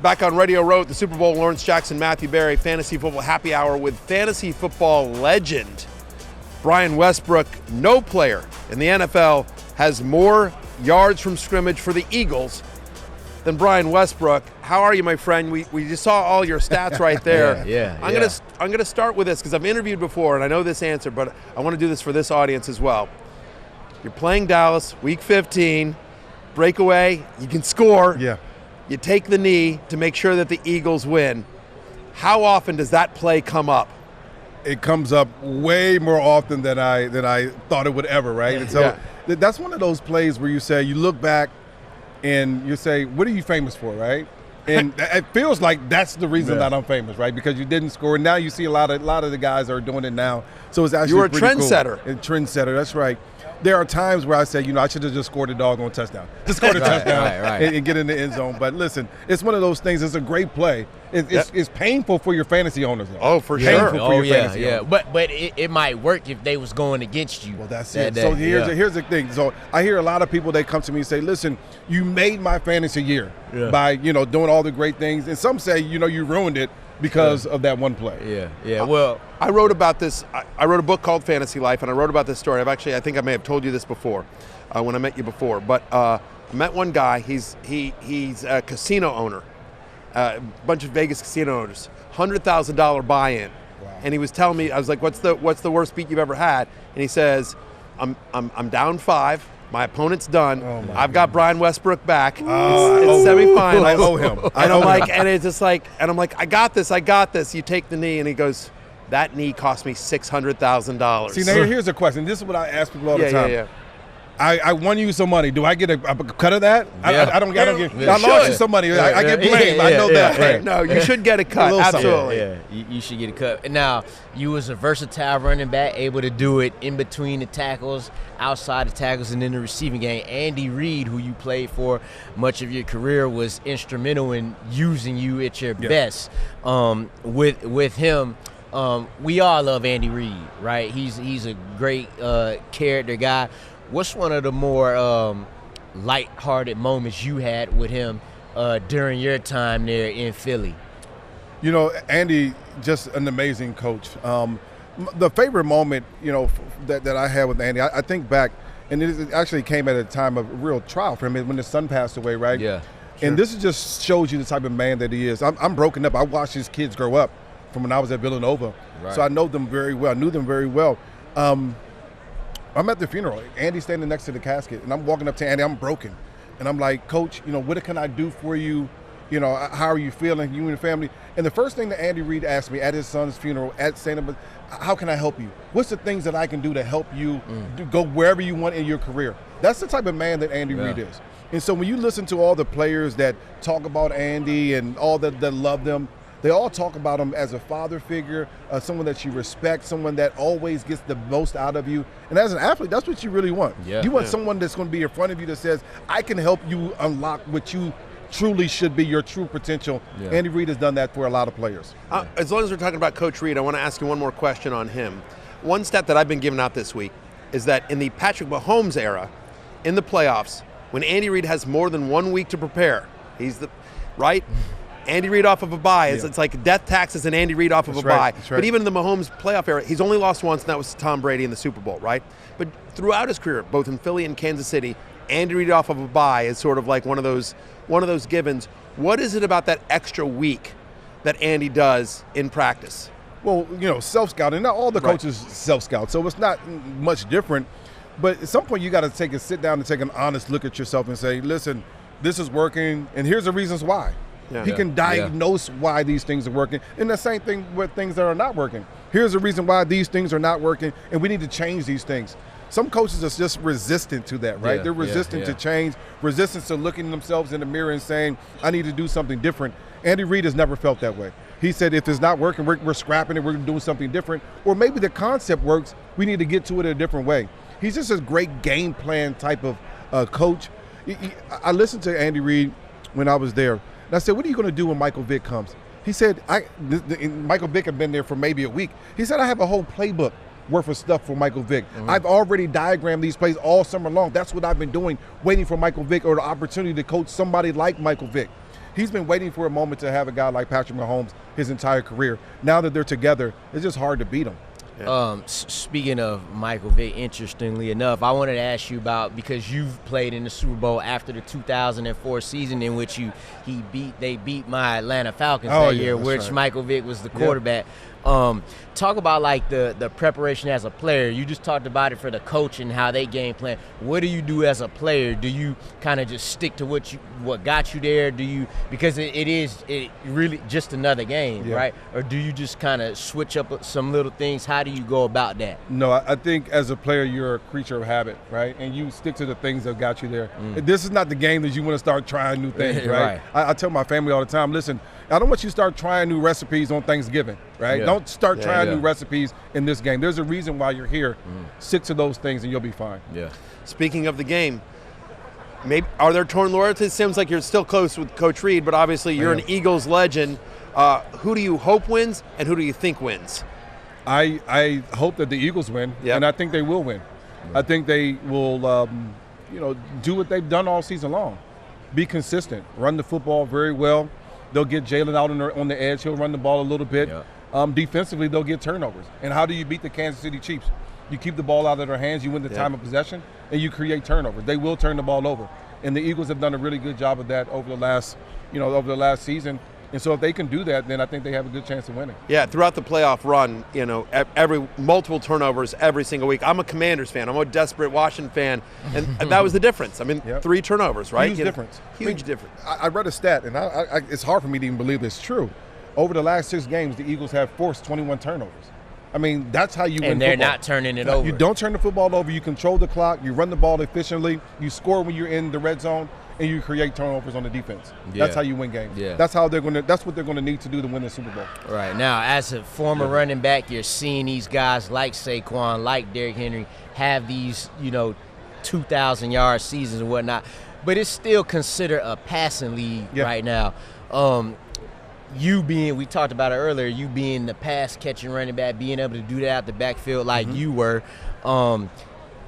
Back on Radio Row at the Super Bowl, Lawrence Jackson, Matthew Berry, Fantasy Football Happy Hour with fantasy football legend Brian Westbrook. No player in the NFL has more yards from scrimmage for the Eagles than Brian Westbrook. How are you, my friend? We just saw all your stats right there. I'm gonna start with this because I've interviewed before and I know this answer, but I want to do this for this audience as well. You're playing Dallas, Week 15, breakaway. You can score. Yeah. You take the knee to make sure that the Eagles win. How often does that play come up? It comes up way more often than I thought it would ever, right? And so that's one of those plays where you look back and you say, what are you famous for, right? And it feels like that's the reason that I'm famous, right? Because you didn't score. And now you see a lot of the guys are doing it now. So it's actually You're a trendsetter. Cool. A trendsetter, that's right. There are times where I say, I should have just scored a doggone touchdown. Just scored a touchdown and get in the end zone. But listen, it's one of those things. It's a great play. It's painful for your fantasy owners, though. Oh, for painful sure. For your fantasy owners. But it might work if they was going against you. Well, that's it. So here's the thing. So I hear a lot of people, they come to me and say, listen, you made my fantasy year by, doing all the great things. And some say, you ruined it because of that one play. Well, I wrote about this. I wrote a book called Fantasy Life, and I wrote about this story. I think I may have told you this before when I met you before. But I met one guy. He's a casino owner, a bunch of Vegas casino owners. $100,000 buy-in, and he was telling me, I was like, "What's the worst beat you've ever had?" And he says, "I'm down 5. My opponent's done. I've got Brian Westbrook back. It's semifinals. I owe him. I'm like, I got this. You take the knee, and he goes, that knee cost me $600,000. See, now here's a question. This is what I ask people all the time. Yeah. I won you some money. Do I get a cut of that? Yeah. I don't get. I lost you some money. I get blamed. I know that. Right. No, you should get a cut. Absolutely. You should get a cut. And now, you was a versatile running back, able to do it in between the tackles, outside the tackles, and in the receiving game. Andy Reid, who you played for much of your career, was instrumental in using you at your best. With him, we all love Andy Reid, right? He's a great character guy. What's one of the more lighthearted moments you had with him during your time there in Philly? Andy, just an amazing coach. The favorite moment, that I had with Andy, I think back, and it actually came at a time of real trial for him when his son passed away, right? Yeah. Sure. And this just shows you the type of man that he is. I'm broken up. I watched his kids grow up from when I was at Villanova. Right. So I know them very well. I knew them very well. I'm at the funeral. Andy's standing next to the casket, and I'm walking up to Andy. I'm broken. And I'm like, Coach, what can I do for you? How are you feeling, you and your family? And the first thing that Andy Reid asked me at his son's funeral, at St. How can I help you? What's the things that I can do to help you go wherever you want in your career? That's the type of man that Andy Reid is. And so when you listen to all the players that talk about Andy and all that love them, they all talk about him as a father figure, someone that you respect, someone that always gets the most out of you. And as an athlete, that's what you really want. You want someone that's going to be in front of you that says, I can help you unlock what you truly should be, your true potential. Andy Reid has done that for a lot of players. As long as we're talking about Coach Reid, I want to ask you one more question on him. One stat that I've been giving out this week is that in the Patrick Mahomes era, in the playoffs, when Andy Reid has more than 1 week to prepare, Andy Reid off of a bye. It's like death taxes and Andy Reid off of a bye. Right. But even in the Mahomes playoff era, he's only lost once, and that was to Tom Brady in the Super Bowl, right? But throughout his career, both in Philly and Kansas City, Andy Reid off of a bye is sort of like one of those givens. What is it about that extra week that Andy does in practice? Well, self-scouting. Not all the coaches self-scout, so it's not much different. But at some point, you got to sit down and take an honest look at yourself and say, listen, this is working, and here's the reasons why. He can diagnose why these things are working. And the same thing with things that are not working. Here's the reason why these things are not working, and we need to change these things. Some coaches are just resistant to that, right? They're resistant to change, resistant to looking themselves in the mirror and saying, I need to do something different. Andy Reid has never felt that way. He said, if it's not working, we're scrapping it, we're doing something different. Or maybe the concept works, we need to get to it a different way. He's just a great game plan type of coach. I listened to Andy Reid when I was there. And I said, what are you going to do when Michael Vick comes? He said, Michael Vick had been there for maybe a week. He said, I have a whole playbook worth of stuff for Michael Vick. I've already diagrammed these plays all summer long. That's what I've been doing, waiting for Michael Vick or the opportunity to coach somebody like Michael Vick. he's been waiting for a moment to have a guy like Patrick Mahomes his entire career. Now that they're together, it's just hard to beat them. Yeah. Speaking of Michael Vick, interestingly enough, I wanted to ask you about, because you've played in the Super Bowl after the 2004 season in which they beat my Atlanta Falcons that year, which right. Michael Vick was the quarterback. Talk about like the preparation as a player. You just talked about it for the coach and how they game plan. What do you do as a player? Do you kind of just stick to what got you there? Do you, because it really just another game, right? Or do you just kind of switch up some little things? How do you go about that? No, I think as a player you're a creature of habit, right? And you stick to the things that got you there. This is not the game that you want to start trying new things, right? I tell my family all the time, listen, I don't want you to start trying new recipes on Thanksgiving, right? Yeah. Don't start trying new recipes in this game. There's a reason why you're here. Stick to those things and you'll be fine. Yeah. Speaking of the game, maybe are there torn loyalties? It seems like you're still close with Coach Reid, but obviously you're an Eagles legend. Who do you hope wins and who do you think wins? I hope that the Eagles win, and I think they will win. I think they will, do what they've done all season long. Be consistent, run the football very well. They'll get Jalen out on the edge. He'll run the ball a little bit. Yeah. Defensively, they'll get turnovers. And how do you beat the Kansas City Chiefs? You keep the ball out of their hands, you win the time of possession, and you create turnovers. They will turn the ball over. And the Eagles have done a really good job of that over the last season. And so if they can do that, then I think they have a good chance of winning. Yeah, throughout the playoff run, multiple turnovers every single week. I'm a Commanders fan. I'm a desperate Washington fan, and that was the difference. I mean, 3 turnovers, right? Huge difference. Huge difference. I read a stat, and it's hard for me to even believe it's true. Over the last 6 games, the Eagles have forced 21 turnovers. I mean, that's how you win football. And they're not turning it over. You don't turn the football over. You control the clock. You run the ball efficiently. You score when you're in the red zone. And you create turnovers on the defense. That's how you win games. That's what they're going to need to do to win the Super Bowl. Right. Now, as a former running back, you're seeing these guys like Saquon, like Derrick Henry have these, 2,000-yard seasons and whatnot. But it's still considered a passing league right now. We talked about it earlier, you being the pass-catching running back, being able to do that out the backfield like you were.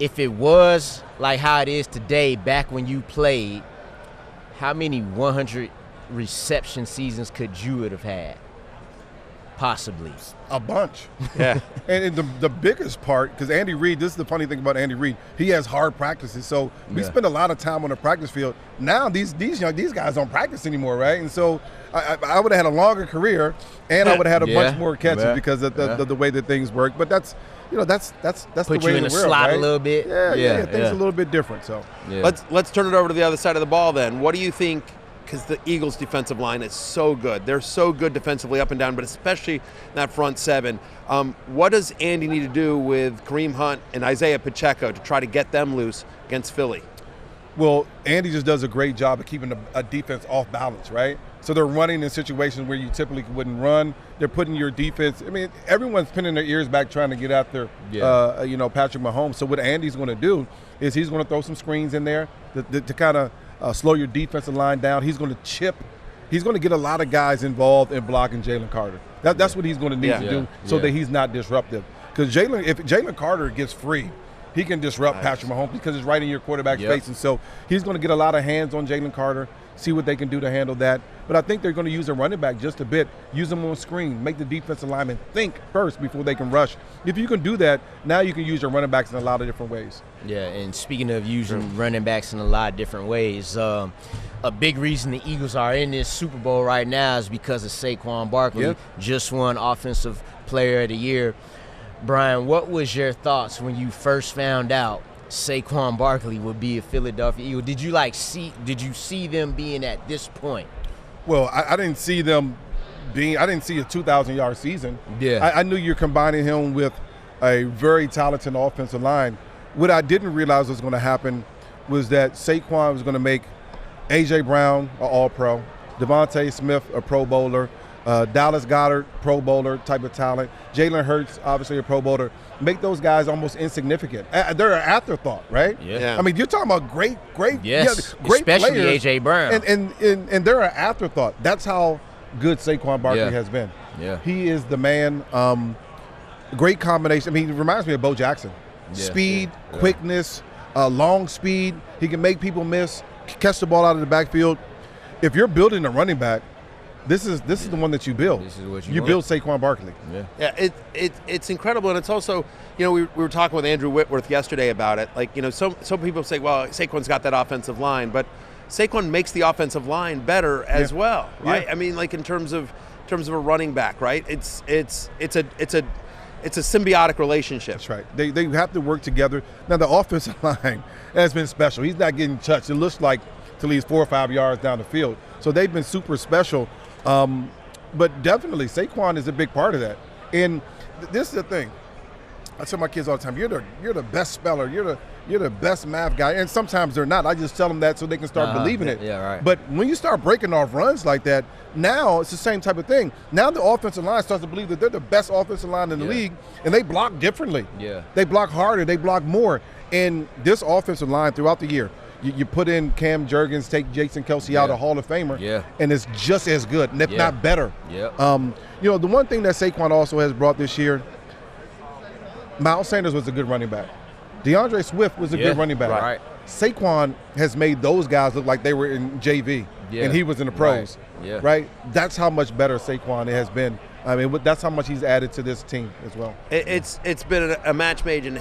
If it was like how it is today, back when you played, how many 100 reception seasons could you have had? Possibly. A bunch. Yeah. And the biggest part, because Andy Reid, this is the funny thing about Andy Reid, he has hard practices. So we spend a lot of time on the practice field. Now these guys don't practice anymore, right? And so I would have had a longer career, and I would have had a bunch more catches because of the way that things work. But that's the way in the world. Put you in the slot a little bit. Yeah, things are a little bit different. So let's turn it over to the other side of the ball then. What do you think? Because the Eagles' defensive line is so good. They're so good defensively up and down, but especially that front 7. What does Andy need to do with Kareem Hunt and Isaiah Pacheco to try to get them loose against Philly? Well, Andy just does a great job of keeping a defense off balance, right? So they're running in situations where you typically wouldn't run. They're putting your defense. I mean, everyone's pinning their ears back trying to get after, Patrick Mahomes. So what Andy's going to do is he's going to throw some screens in there to kind of slow your defensive line down. He's going to chip. He's going to get a lot of guys involved in blocking Jalen Carter. That's what he's going to need to do so that he's not disruptive. Because if Jalen Carter gets free, he can disrupt Patrick Mahomes because it's right in your quarterback's face. And so he's going to get a lot of hands on Jalen Carter, see what they can do to handle that. But I think they're going to use a running back just a bit, use them on screen, make the defensive lineman think first before they can rush. If you can do that, now you can use your running backs in a lot of different ways. Yeah, and speaking of using running backs in a lot of different ways, a big reason the Eagles are in this Super Bowl right now is because of Saquon Barkley. Just won Offensive Player of the Year. Brian, what was your thoughts when you first found out Saquon Barkley would be a Philadelphia Eagle? Did you see them being at this point? Well, I didn't see them being. I didn't see a 2,000-yard season. I knew you're combining him with a very talented offensive line. What I didn't realize was going to happen was that Saquon was going to make A.J. Brown an All-Pro, Devontae Smith a Pro Bowler, Dallas Goedert, Pro Bowler type of talent. Jalen Hurts, obviously a Pro Bowler. Make those guys almost insignificant. They're an afterthought, right? I mean, you're talking about great great especially players. A.J. Brown. And they're an afterthought. That's how good Saquon Barkley has been. He is the man. Great combination. I mean, he reminds me of Bo Jackson. Speed, quickness, long speed. He can make people miss, catch the ball out of the backfield. if you're building a running back, this is the one that you build. This is what you build Saquon Barkley. Yeah, it's incredible, and it's also, we were talking with Andrew Whitworth yesterday about it. Like, some people say, well, Saquon's got that offensive line, but Saquon makes the offensive line better as well, right? I mean, like in terms of a running back, right? It's a symbiotic relationship. That's right. They have to work together. Now the offensive line has been special. He's not getting touched. It looks like till he's 4 or 5 yards down the field. So they've been super special. But definitely Saquon is a big part of that. And this is the thing. I tell my kids all the time, you're the best speller. You're the best math guy. And sometimes they're not. I just tell them that so they can start believing it. Yeah, right. But when you start breaking off runs like that, now it's the same type of thing. Now the offensive line starts to believe that they're the best offensive line in the league, and they block differently. Yeah. They block harder. They block more. And this offensive line throughout the year, you put in Cam Jurgens, take Jason Kelsey out, a Hall of Famer, and it's just as good, and if not better. The one thing that Saquon also has brought this year, Miles Sanders was a good running back. DeAndre Swift was a good running back. Right. Saquon has made those guys look like they were in JV, and he was in the pros. Right? That's how much better Saquon has been. I mean, that's how much he's added to this team as well. It's been a match made in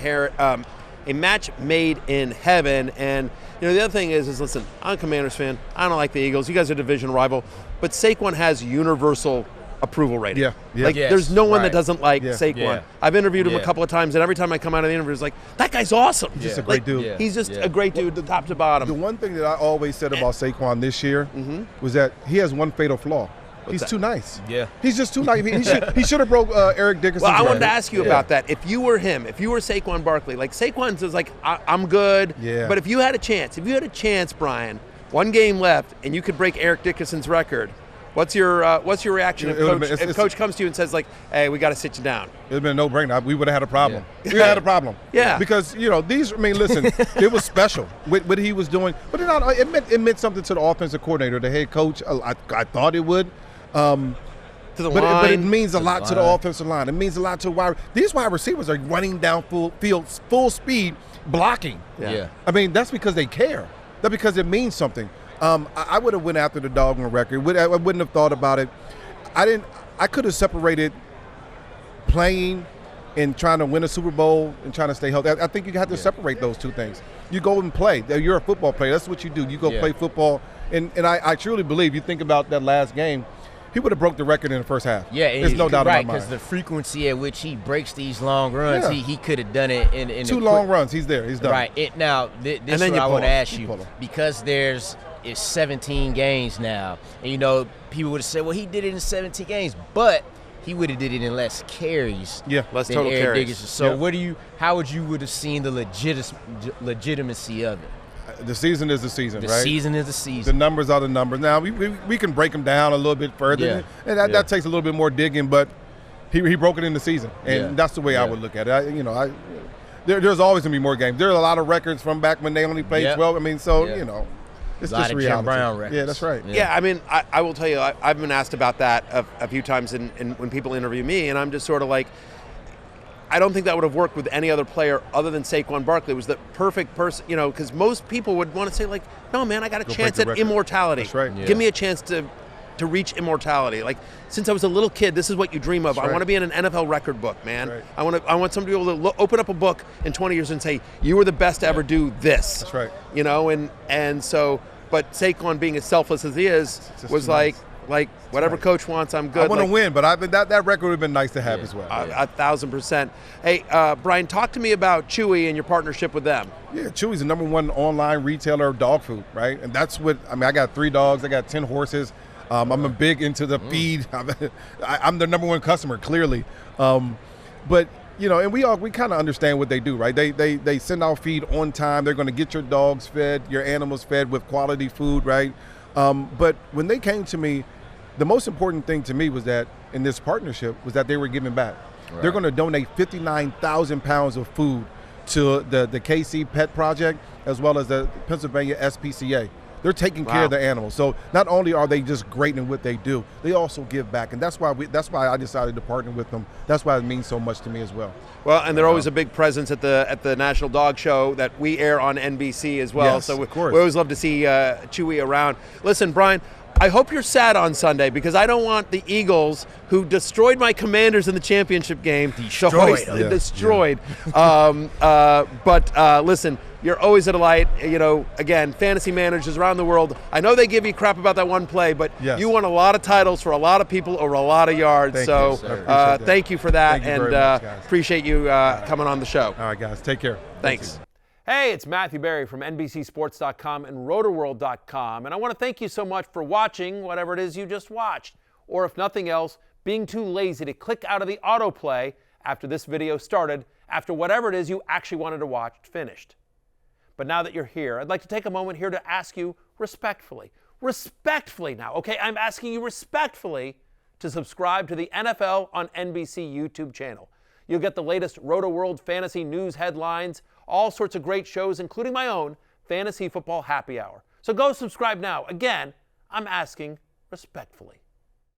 heaven. And the other thing is listen, I'm a Commanders fan. I don't like the Eagles. You guys are a division rival, but Saquon has universal approval rating. There's no one that doesn't like Saquon. I've interviewed him a couple of times, and every time I come out of the interview, it's like, that guy's awesome. He's just a great dude. He's just a great dude, top to bottom. The one thing that I always said about Saquon this year was that he has one fatal flaw. He's too nice. He's just too nice. He should have broke Eric Dickerson's Well, I wanted to ask you about that. If you were him, if you were Saquon Barkley, like Saquon says, like, I'm good. But if you had a chance, Brian, one game left, and you could break Eric Dickerson's record, what's your reaction if Coach comes to you and says, like, hey, we got to sit you down? It would have been a no-brainer. We would have had a problem. We would have had a problem. Because, listen, it was special what he was doing. But it meant something to the offensive coordinator, the head coach. I thought it would. To the line. But it means a lot to the offensive line. It means a lot to these wide receivers are running down full speed, blocking. I mean, that's because they care. That's because it means something. I would have went after the dog on record. I wouldn't have thought about it. I could have separated playing and trying to win a Super Bowl and trying to stay healthy. I think you have to separate those two things. You go and play. You're a football player. That's what you do. You go play football. And I truly believe, you think about that last game, he would have broke the record in the first half. There's no doubt about it. Because the frequency at which he breaks these long runs, he could have done it in two long runs. He's there. He's done. Right. Now, this is what I want to ask you. Because it's 17 games now. And, people would have said, well, he did it in 17 games. But he would have did it in less carries. Less than total Eric carries. Dickerson. So how would you have seen the legitimacy of it? The season is the season, right? The season is the season. The numbers are the numbers. Now, we can break them down a little bit further, and that takes a little bit more digging, but he broke it in the season, and that's the way I would look at it. There's always going to be more games. There are a lot of records from back when they only played 12. I mean, so, it's just reality. Jim Brown records. Yeah, that's right. I mean, I will tell you, I've been asked about that a few times when people interview me, and I'm just sort of like, I don't think that would have worked with any other player other than Saquon Barkley. It was the perfect person, because most people would want to say, like, no, man, I got a chance at immortality. That's right. Give me a chance to reach immortality. Like, since I was a little kid, this is what you dream of. I want to be in an NFL record book, man. Right. I want somebody to be able to open up a book in 20 years and say, you were the best to ever do this. That's right. And so, but Saquon, being as selfless as he is, was like whatever coach wants, I'm good. I want to win, but that record would have been nice to have as well. 1,000%. Hey, Brian, talk to me about Chewy and your partnership with them. Yeah, Chewy's the number one online retailer of dog food, right? And that's I got 3 dogs. I got 10 horses. I'm big into the feed. I'm the number one customer, clearly. But and we kind of understand what they do, right? They send out feed on time. They're going to get your dogs fed, your animals fed with quality food, right? But when they came to me, the most important thing to me was that in this partnership was that they were giving back. Right. They're going to donate 59,000 pounds of food to the KC Pet Project as well as the Pennsylvania SPCA. They're taking care of the animals. So not only are they just great in what they do, they also give back, and that's why I decided to partner with them. That's why it means so much to me as well. Well, and they're always a big presence at the National Dog Show that we air on NBC as well. Yes, so of course. We always love to see Chewy around. Listen, Brian, I hope you're sad on Sunday because I don't want the Eagles, who destroyed my Commanders in the championship game, destroyed. But listen, you're always a delight. You know, again, fantasy managers around the world, I know they give you crap about that one play, but you won a lot of titles for a lot of people over a lot of yards. Thank you for that, and appreciate you coming on the show. All right, guys, take care. Thanks. Hey, it's Matthew Berry from NBCSports.com and RotoWorld.com, and I want to thank you so much for watching whatever it is you just watched, or if nothing else, being too lazy to click out of the autoplay after this video started, after whatever it is you actually wanted to watch finished. But now that you're here, I'd like to take a moment here to ask you respectfully now, okay? I'm asking you respectfully to subscribe to the NFL on NBC YouTube channel. You'll get the latest RotoWorld fantasy news headlines, all sorts of great shows, including my own Fantasy Football Happy Hour. So go subscribe now. Again, I'm asking respectfully.